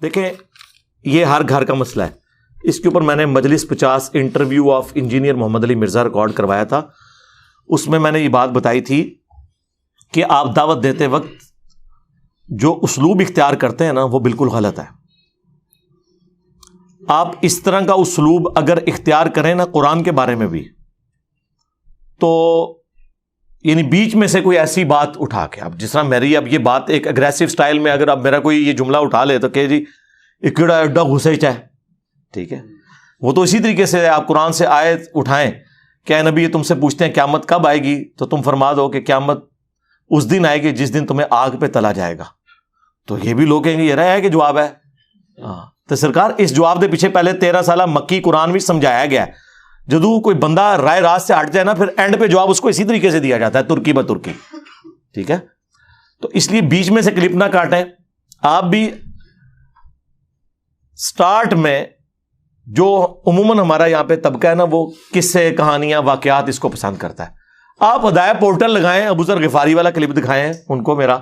دیکھیں یہ ہر گھر کا مسئلہ ہے. اس کے اوپر میں نے مجلس 50 interview of engineer Muhammad Ali Mirza record کروایا تھا. اس میں نے یہ بات بتائی تھی کہ آپ دعوت دیتے وقت جو اسلوب اختیار کرتے ہیں نا وہ بالکل غلط ہے. آپ اس طرح کا اسلوب اگر اختیار کریں نا قرآن کے بارے میں بھی, تو یعنی بیچ میں سے کوئی ایسی بات اٹھا کے, اب جس طرح میری اب یہ بات ایک اگریسو سٹائل میں اگر اب میرا کوئی یہ جملہ اٹھا لے تو کہ جی کیڑا ایڈا گھسے چاہے, ٹھیک ہے, وہ تو اسی طریقے سے آپ قرآن سے آیت اٹھائیں کہ اے نبی یہ تم سے پوچھتے ہیں قیامت کب آئے گی, تو تم فرما دو کہ قیامت اس دن آئے گی جس دن تمہیں آگ پہ تلا جائے گا. تو یہ بھی لوگ کہیں گے یہ رہا ہے کہ جواب ہے. تو سرکار اس جواب دے پیچھے پہلے 13 سالہ مکی قرآن بھی سمجھایا گیا ہے. جدو کوئی بندہ رائے راست سے ہٹ جائے نا پھر اینڈ پہ جواب اس کو اسی طریقے سے دیا جاتا ہے, ترکی بہ ترکی, ٹھیک ہے. تو اس لیے بیچ میں سے کلپ نہ کاٹیں. آپ بھی سٹارٹ میں جو عموماً ہمارا یہاں پہ طبقہ ہے نا وہ قصے کہانیاں واقعات اس کو پسند کرتا ہے. آپ ہدایہ پورٹل لگائیں, ابو ذر غفاری والا کلپ دکھائیں ان کو میرا,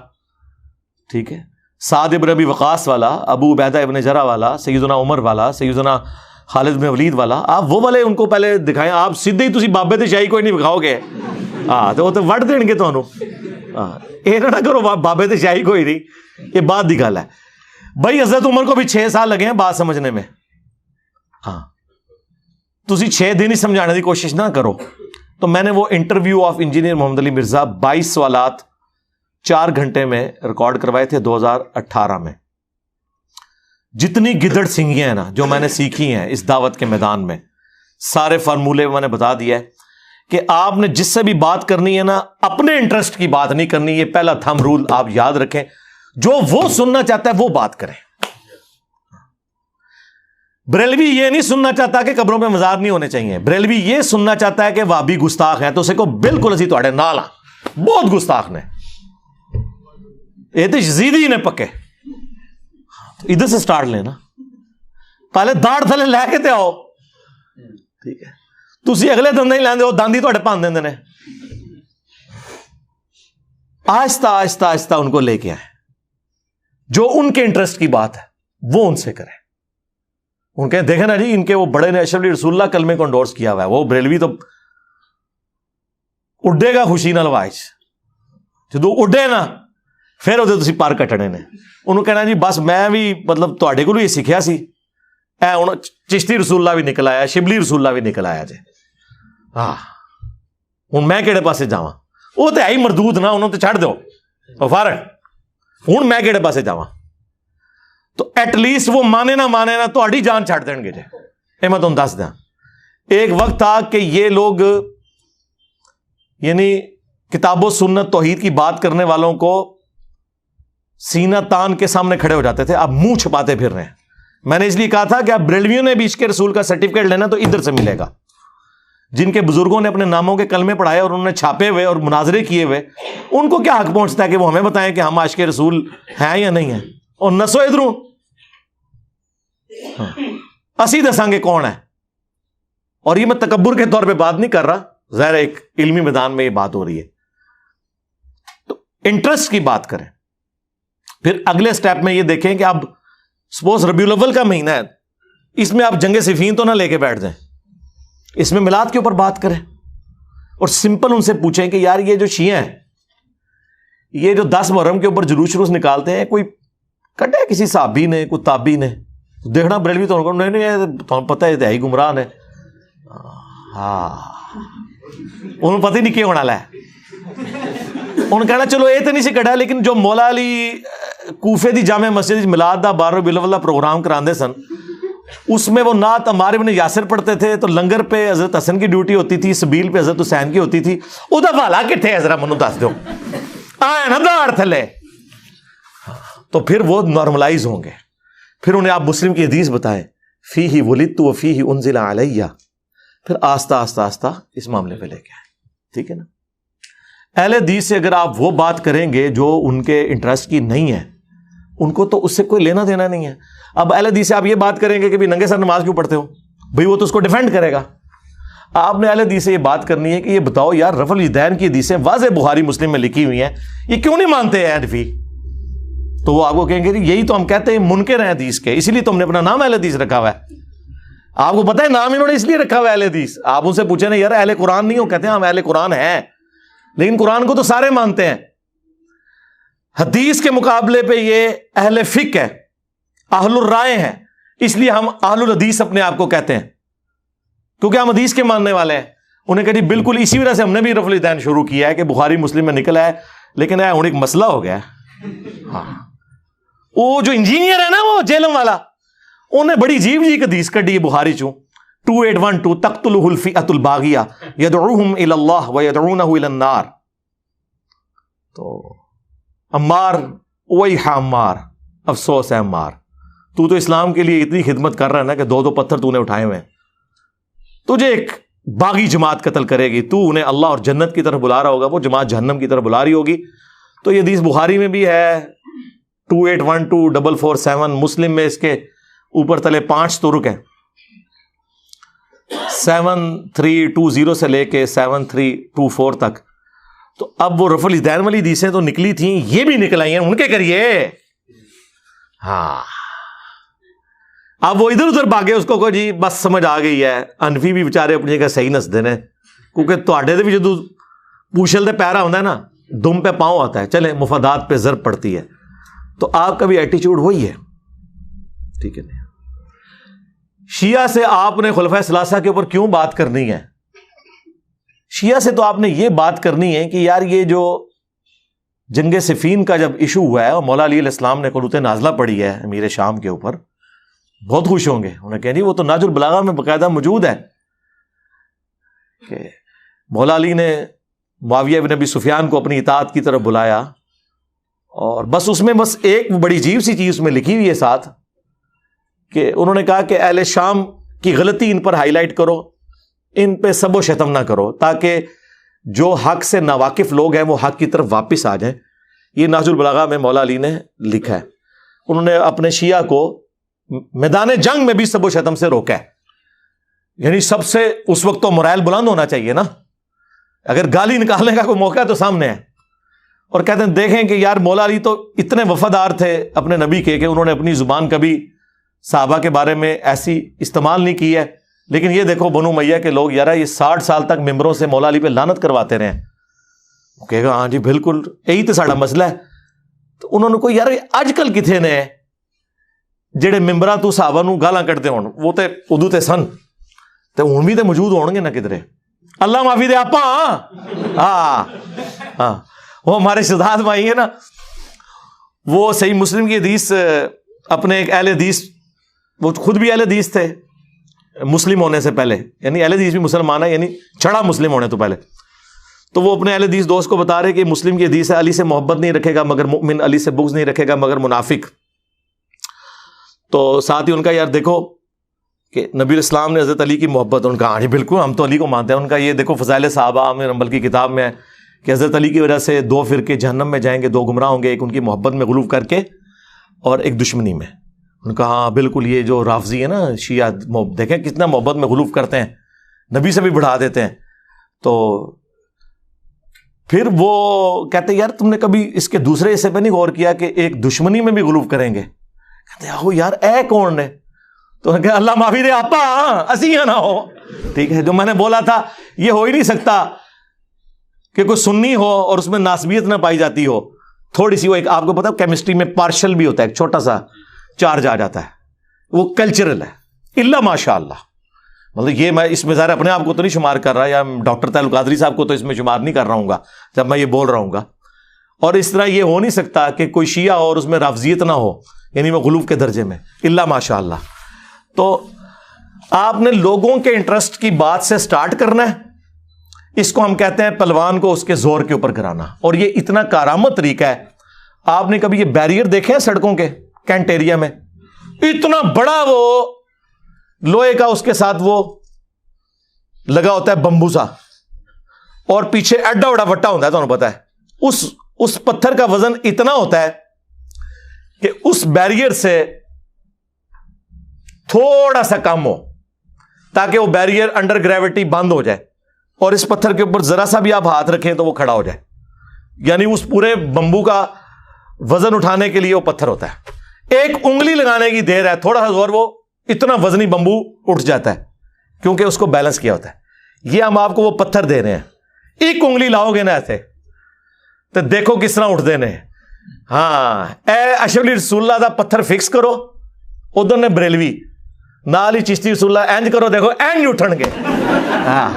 ٹھیک ہے, سعد ابن ابی وقاص والا, ابو عبیدہ ابن جرح والا, سیدنا عمر والا, سیدنا خالد بن ولید والا, آپ وہ والے ان کو پہلے دکھائیں. آپ سیدھے ہی تسی بابے تے شاہی کوئی نہیں دکھاؤ گے, تو وہ تو وڈ دیں گے تمہوں. یہ نہ کرو بابے تے شاہی کوئی نہیں, یہ بات دی گل ہے. بھائی حضرت عمر کو بھی 6 سال لگے ہیں بات سمجھنے میں. ہاں تسی 6 دن ہی سمجھانے کی کوشش نہ کرو. تو میں نے وہ انٹرویو آف انجینئر محمد علی مرزا 22 سوالات 4 گھنٹے میں ریکارڈ کروائے تھے 2018 میں. جتنی گدڑ سنگیاں ہیں نا جو میں نے سیکھی ہیں اس دعوت کے میدان میں, سارے فارمولے میں نے بتا دیا ہے کہ آپ نے جس سے بھی بات کرنی ہے نا اپنے انٹرسٹ کی بات نہیں کرنی. یہ پہلا تھم رول آپ یاد رکھیں. جو وہ سننا چاہتا ہے وہ بات کریں. بریلوی یہ نہیں سننا چاہتا کہ قبروں پہ مزار نہیں ہونے چاہیے. بریلوی یہ سننا چاہتا ہے کہ وہابی گستاخ ہیں, تو اسے کو بالکل اسی تواڈے نال بہت گستاخ نے, یہ تو یزیدی نے پکے. ادھر سے سٹارٹ لینا, پہلے داڑھ تھلے لے کے تے آؤ, ٹھیک ہے. تسی اگلے دن نہیں لیندے ہو, داندی تواڈے پان دیندے نے. آہستہ آہستہ آہستہ ان کو لے کے آئیں. جو ان کے انٹرسٹ کی بات ہے وہ ان سے کریں. ان کے دیکھیں نا جی ان کے وہ بڑے نے اشرف علی رسول اللہ کلمے کو انڈورس کیا ہوا ہے, وہ بریلوی تو اڈے گا خوشی نال واج, جدو اڈے نا پھر وہ تسی پار کٹنے نے. انہوں کہنا جی بس میں بھی مطلب تواڈے کولوں یہ سیکھیا سی, اے ہن چشتی رسول اللہ بھی نکل آیا, شبلی رسول اللہ بھی نکل آیا جی. ہاں ہن میں کہڑے پاسے جاواں, وہ تو ہے ہی مردود نا, انہوں تو چھڈ دو فارغ. ہن میں کہڑے پاسے جاواں, تو ایٹ لیسٹ وہ مانے نہ تہاڈی جان چھڈ دین گے جی. یہ میں تمہیں دس دیں, ایک وقت تھا کہ یہ لوگ یعنی کتاب و سنت توحید کی بات کرنے والوں کو سینہ تان کے سامنے کھڑے ہو جاتے تھے, اب منہ چھپاتے پھر رہے ہیں. میں نے اس لیے کہا تھا کہ اب بریلویوں نے بھی عشق رسول کا سرٹیفکیٹ لینا تو ادھر سے ملے گا. جن کے بزرگوں نے اپنے ناموں کے کلمے پڑھائے اور انہوں نے چھاپے ہوئے اور مناظرے کیے ہوئے, ان کو کیا حق پہنچتا ہے کہ وہ ہمیں بتائیں کہ ہم عاشق رسول ہیں یا نہیں ہیں. اور نسو ادھروں اسی دساں گے کون ہے. اور یہ میں تکبر کے طور پہ بات نہیں کر رہا, ظاہر ایک علمی میدان میں یہ بات ہو رہی ہے. تو انٹرسٹ کی بات کریں. پھر اگلے سٹیپ میں یہ دیکھیں کہ اب سپوز ربیع الاول کا مہینہ ہے, اس میں آپ جنگ صفین تو نہ لے کے بیٹھ جائیں, اس میں میلاد کے اوپر بات کریں. اور سمپل ان سے پوچھیں کہ یار یہ جو شیعہ ہیں یہ جو 10 محرم کے اوپر جلوس نکالتے ہیں, کوئی کٹے کسی صحابی نے, کوئی تابعی نے. دیکھنا بریلوی تو نہیں پتہ ہے ہی گمراہ نے. ہاں انہوں پتہ ہی نہیں کیا ہونا ہے. انہوں کہنا چلو یہ تو نہیں سی کٹا, لیکن جو مولا علی کوفے دی جامع مسجد میلاد دا 12 ربیع الاول دا پروگرام کراندے سن, اس میں وہ نعت عمار بن یاسر پڑھتے تھے, تو لنگر پہ حضرت حسن کی ڈیوٹی ہوتی تھی, سبیل پہ حضرت حسین کی ہوتی تھی. وہ دا والا کتنے ہے ذرا منو دس دو, آئے نا داڑھ تھلے. تو پھر وہ نارملائز ہوں گے. پھر انہیں آپ مسلم کی حدیث بتائیں, فیہ ولدت و فیہ انزل علیہ. پھر آہستہ آہستہ آہستہ اس معاملے پہ لے کے آئے, ٹھیک ہے نا. اہل حدیث سے اگر آپ وہ بات کریں گے جو ان کے انٹرسٹ کی نہیں ہے, ان کو تو اس سے کوئی لینا دینا نہیں ہے. اب اہل حدیث سے آپ یہ بات کریں گے کہ ننگے سر نماز کیوں پڑھتے ہو, بھئی وہ تو اس کو ڈیفینڈ کرے گا. آپ نے اہل حدیث سے یہ بات کرنی ہے کہ یہ بتاؤ یار رفع الیدین کی حدیثیں واضح بخاری مسلم میں لکھی ہوئی ہیں, یہ کیوں نہیں مانتے ہیں حنفی؟ تو وہ آپ کو کہیں گے یہی تو ہم کہتے ہیں منکر ہیں حدیث کے، اسی لیے تو ہم نے اپنا نام اہل حدیث رکھا ہوا ہے. آپ کو پتہ ہے نام انہوں نے اس لیے رکھا ہوا ہے اہل حدیث. آپ ان سے پوچھیں نا یار اہل قرآن نہیں ہو، کہتے ہیں ہم اہل قرآن ہیں، لیکن قرآن کو تو سارے مانتے ہیں. حدیث کے مقابلے پہ یہ اہل فقہ ہے، اہل الرائے ہیں، اس لیے ہم اہل الحدیث اپنے آپ کو کہتے ہیں، کیونکہ ہم حدیث کے ماننے والے ہیں. انہیں کہا جی بالکل اسی وجہ سے ہم نے بھی رفع الیدین شروع کیا ہے کہ بخاری مسلم میں نکلا ہے، لیکن ہوں ایک مسئلہ ہو گیا ہے. ہاں وہ جو انجینئر ہے نا وہ جیلم والا، انہیں بڑی عجیب جی حدیث کڈی ہے بخاری چوں 2812 تقتلہ الفئۃ الباغیہ یدعوہم الی اللہ ویدعونہ الی النار. تو عمار ویحا عمار، افسوس ہے عمار، تو اسلام کے لیے اتنی خدمت کر رہا ہے نا کہ 2 پتھر تو نے اٹھائے ہوئے ہیں، تجھے ایک باغی جماعت قتل کرے گی، تو انہیں اللہ اور جنت کی طرف بلا رہا ہوگا، وہ جماعت جہنم کی طرف بلا رہی ہوگی. تو یہ حدیث بخاری میں بھی ہے 2812-447، مسلم میں اس کے اوپر تلے 5 ترک ہیں، 7320 سے لے کے 7324 تک. تو اب وہ رفع الیدین والی حدیثیں تو نکلی تھیں، یہ بھی نکل آئی ہیں، ان کے کریے. ہاں اب وہ ادھر ادھر بھاگے، اس کو جی بس سمجھ آ گئی ہے. انفی بھی بےچارے اپنی جگہ صحیح نسدے نے، کیونکہ تواڈے دے بھی جدو پوچھل دے پیرا ہوتا ہے نا، دم پہ پاؤں آتا ہے، چلے مفادات پہ ضرب پڑتی ہے. تو آپ کا بھی ایٹیچیوڈ وہی ہے، ٹھیک ہے. شیعہ سے آپ نے خلفائے ثلاثہ کے اوپر کیوں بات کرنی ہے؟ شیعہ سے تو آپ نے یہ بات کرنی ہے کہ یار یہ جو جنگ صفین کا جب ایشو ہوا ہے اور مولا علی علیہ السلام نے قنوت نازلہ پڑھی ہے امیر شام کے اوپر، بہت خوش ہوں گے. انہیں کہیں جی وہ تو ناج البلاغہ میں باقاعدہ موجود ہے کہ مولا علی نے معاویہ بن ابی سفیان کو اپنی اطاعت کی طرف بلایا، اور بس اس میں بس ایک بڑی عجیب سی چیز میں لکھی ہوئی ہے ساتھ، کہ انہوں نے کہا کہ اہل شام کی غلطی ان پر ہائی لائٹ کرو، ان پہ سب و شتم نہ کرو، تاکہ جو حق سے ناواقف لوگ ہیں وہ حق کی طرف واپس آ جائیں. یہ ناج البلاغہ میں مولا علی نے لکھا ہے. انہوں نے اپنے شیعہ کو میدان جنگ میں بھی سب و شتم سے روکا ہے. یعنی سب سے اس وقت تو مرائل بلند ہونا چاہیے نا، اگر گالی نکالنے کا کوئی موقع ہے تو سامنے ہے. اور کہتے ہیں دیکھیں کہ یار مولا علی تو اتنے وفادار تھے اپنے نبی کے کہ انہوں نے اپنی زبان کبھی صحابہ کے بارے میں ایسی استعمال نہیں کی ہے. لیکن یہ دیکھو بنو امیہ کے لوگ یار یہ 60 سال تک ممبروں سے مولا علی پہ لعنت کرواتے رہے ہیں. کہے گا ہاں جی بالکل یہی تو ساڑا مسئلہ ہے. تو انہوں نے کوئی یار اج کل کتنے نے جڑے ممبراں تو صحابہ نو گالاں کٹتے ہون، وہ تے ادو تے سن تے ہن بھی تے موجود ہون گے نہ کدھرے. اللہ معافی دے آپا. ہاں ہاں وہ ہمارے شہزاد بھائی ہیں نا، وہ صحیح مسلم کی حدیث اپنے ایک اہل حدیث، وہ خود بھی اہل حدیث تھے مسلم ہونے سے پہلے، یعنی اہل حدیث بھی مسلمان ہے، یعنی چھڑا مسلم ہونے تو پہلے. تو وہ اپنے اہل حدیث دوست کو بتا رہے کہ مسلم کی حدیث ہے علی سے محبت نہیں رکھے گا مگر مؤمن، علی سے بغض نہیں رکھے گا مگر منافق. تو ساتھ ہی ان کا یار دیکھو کہ نبی الاسلام نے حضرت علی کی محبت، ان کا ہاں جی بالکل ہم تو علی کو مانتے ہیں. ان کا یہ دیکھو فضائل صحابہ عامر حنبل کی کتاب میں ہے کہ حضرت علی کی وجہ سے 2 فرقے جہنم میں جائیں گے، 2 گمراہ ہوں گے، ایک ان کی محبت میں غلو کر کے اور ایک دشمنی میں. ان کا ہاں بالکل یہ جو رافضی ہے نا شیعہ، دیکھیں کتنا محبت میں غلو کرتے ہیں، نبی سے بھی بڑھا دیتے ہیں. تو پھر وہ کہتے ہیں یار تم نے کبھی اس کے دوسرے حصے پہ نہیں غور کیا کہ ایک دشمنی میں بھی غلو کریں گے؟ کہتے ہیں آہو یار اے کون نے؟ تو کہ اللہ معافی دے آپا اسی نہ ہو. ٹھیک ہے، جو میں نے بولا تھا یہ ہو ہی نہیں سکتا کہ کوئی سنی ہو اور اس میں ناسبیت نہ پائی جاتی ہو. تھوڑی سی وہ ایک آپ کو پتا کیمسٹری میں پارشل بھی ہوتا ہے، ایک چھوٹا سا چارج آ جاتا ہے، وہ کلچرل ہے. الا ماشاء اللہ، مطلب یہ میں اس میں ظاہر اپنے آپ کو تو نہیں شمار کر رہا، یا ڈاکٹر تعلق قادری صاحب کو تو اس میں شمار نہیں کر رہا ہوں گا جب میں یہ بول رہا ہوں گا. اور اس طرح یہ ہو نہیں سکتا کہ کوئی شیعہ اور اس میں رافضیت نہ ہو، یعنی وہ غلو کے درجے میں، الا ماشاء اللہ. تو آپ نے لوگوں کے انٹرسٹ کی بات سے سٹارٹ کرنا ہے. اس کو ہم کہتے ہیں پلوان کو اس کے زور کے اوپر کرانا. اور یہ اتنا کارآمد طریقہ ہے. آپ نے کبھی یہ بیریئر دیکھے ہیں سڑکوں کے کینٹ ایریا میں؟ اتنا بڑا وہ لوہے کا اس کے ساتھ وہ لگا ہوتا ہے بمبو سا، اور پیچھے ایڈا بڑا وٹا ہوتا ہے، تمہیں پتا ہے اس پتھر کا وزن اتنا ہوتا ہے کہ اس بیریئر سے تھوڑا سا کم ہو تاکہ وہ بیریئر انڈر گریوٹی بند ہو جائے، اور اس پتھر کے اوپر ذرا سا بھی آپ ہاتھ رکھیں تو وہ کھڑا ہو جائے. یعنی اس پورے بمبو کا وزن اٹھانے کے لیے وہ پتھر ہوتا ہے، ایک انگلی لگانے کی دیر ہے، تھوڑا سا زور، وہ اتنا وزنی بمبو اٹھ جاتا ہے کیونکہ اس کو بیلنس کیا ہوتا ہے۔ یہ ہم آپ کو وہ پتھر دے رہے ہیں، ایک انگلی لاؤ گے نا ایسے تو دیکھو کس طرح اٹھ دینے۔ ہاں اے اشرف علی رسول اللہ دا پتھر فکس کرو، ادھر نے بریلوی نال ہی چشتی رسول اللہ اینج کرو، دیکھو اینج اٹھن گے۔ ہاں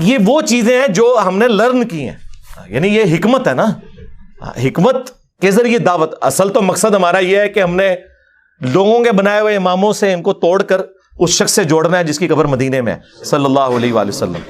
یہ وہ چیزیں ہیں جو ہم نے لرن کی ہیں، یعنی یہ حکمت ہے نا، حکمت کے ذریعے دعوت۔ اصل تو مقصد ہمارا یہ ہے کہ ہم نے لوگوں کے بنائے ہوئے اماموں سے ان کو توڑ کر اس شخص سے جوڑنا ہے جس کی قبر مدینے میں ہے، صلی اللہ علیہ وآلہ وسلم۔